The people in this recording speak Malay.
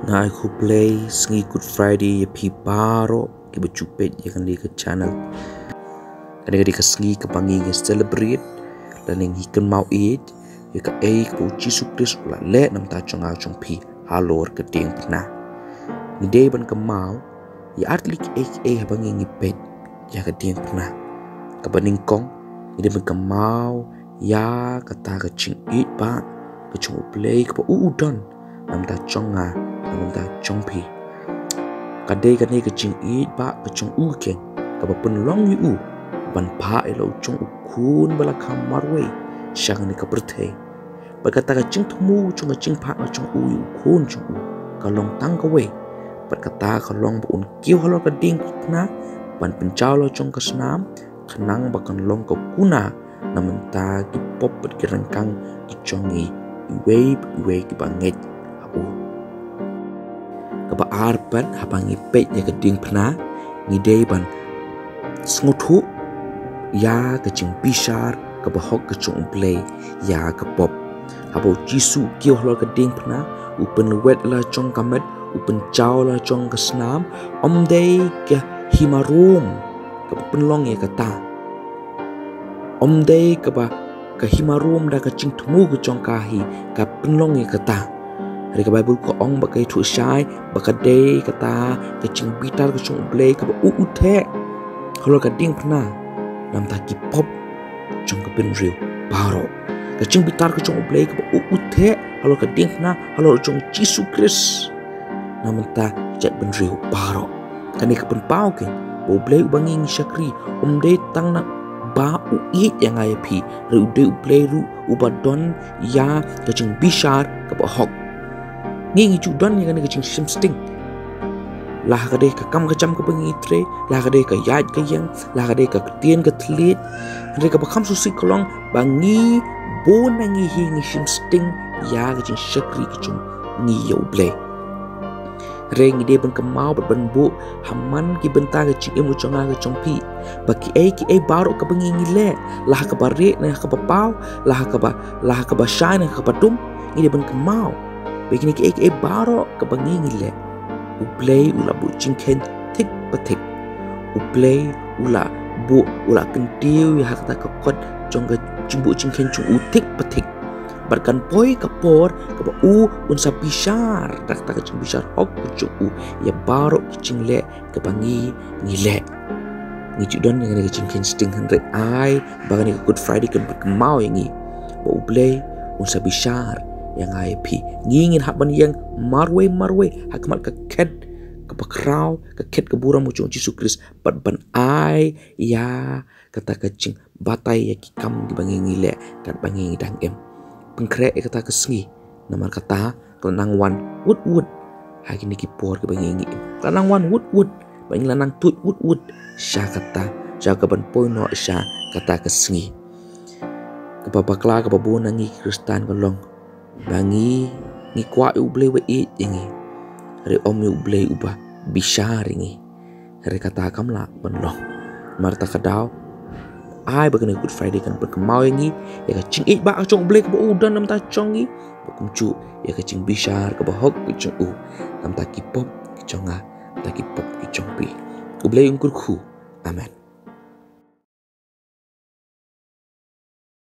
Ngai ku play sengi Good Friday ya pi baro ki bacupet ya kan di ke channel. Kadang-kadang ke sengi ke pangi ke celebrate dan yang hikan mau eat ya ke ke uci sukres ulah le nam ta chong chong pi halor ke ding pernah. Ni day ban ke mau ya atlik bangi ngipet ya ke ding pernah. Ke baning kong ni dia ban ke mau ya kata ke ching eat ba ke chong play ke udon nam ta chong nam ta chong pi kadai kan ni ke ching eat ba ke chong ken ke pun long yu ban pa elo chong kun bala kamarwe syang ni ke berthe berkata ke ching tumu chong ke ching pa chong yu kun chong ka long tang ke we berkata ke long bun kiu halo ke ding na ban pencau lo chong ke senam kenang bakan long ke kuna namenta ki pop ki rengkang ki chongi iwe ki banget kaba arpan habangi pet ya keding pernah ngidei ban snguthu ya kecing pisar kaba hok kecung play ya ke pop habo jisu kio hlo keding pernah upen wet la chong kamet upen chau la chong ke senam omdei ke himarum kaba penlong ya kata omdei kaba ke himarum da kecing tumu ke chong kahi ka penlong ya kata. Hari ke Bible ko ong bakai tu syai bakadei kata kecing bitar kecing blay ke uute kalau kading pernah nam taki pop cong ke penriu baro kecing bitar kecing blay ke uute kalau kading pernah kalau cong Yesus Kristus nam ta cek penriu baro kan ke penpau ke blay ubangi syakri dei tang nak ba uit yang ai pi ru de blay ru ubadon ya kecing bisar ke hok ngi judan yang kena kecing sting lah kadai ke kam kecam ke bengi tre lah kadai ke yaj ke yang lah kadai ke tien ke tlit kadai ke bakam susi kolong bangi bon ngi hi ngi sting ya kecing syakri kecing ngi yo ble reng ide ben kemau ben bu haman ki benta kecing emu chonga ke chongpi baki ki baro ke bengi ngi le lah ke bare nah ke papau lah ke ba shine ke padum ide ben kemau begini ke baro ke bangingi le uplay ula bu jingken tik patik uplay ula bu ula kentiu ya kata ke kot jongga jumbu jingken cung utik patik barkan poi kapor ke ba unsa pisar tak tak cung pisar hok cung ya baro cing le ke bangi ngile ngijudon yang ke jingken sting henry ai bagani ke Good Friday kan berkemau yangi ba uplay unsa pisar yang IP ngingin haban yang marwe hakmat ke ket ke bakrau ke ket ke buram mucung Yesus Kristus ban ai ya kata kecing batai ya kikam di bangi le kat bangi dang em pengkrek kata ke sengi namar kata kelanang wan wood hari ni kipor ke bangi kelanang wan wood bangi lanang tut wood sya kata jaga ban poino sya kata ke sengi ke babakla ke babon nangi Kristan kolong bangi ni kwa ublay we eat ini hari om ublay ubah bishar ini hari kata kamla benlong marta kadau ai bagani Good Friday kan berkemau ini ya kacing eat ba chong ublay ke udan nam ta chongi bakumcu ya kacing bishar ke bahok ke chong nam ta kipop ke chonga ta kipop ke chongpi ublay ungkur khu amen.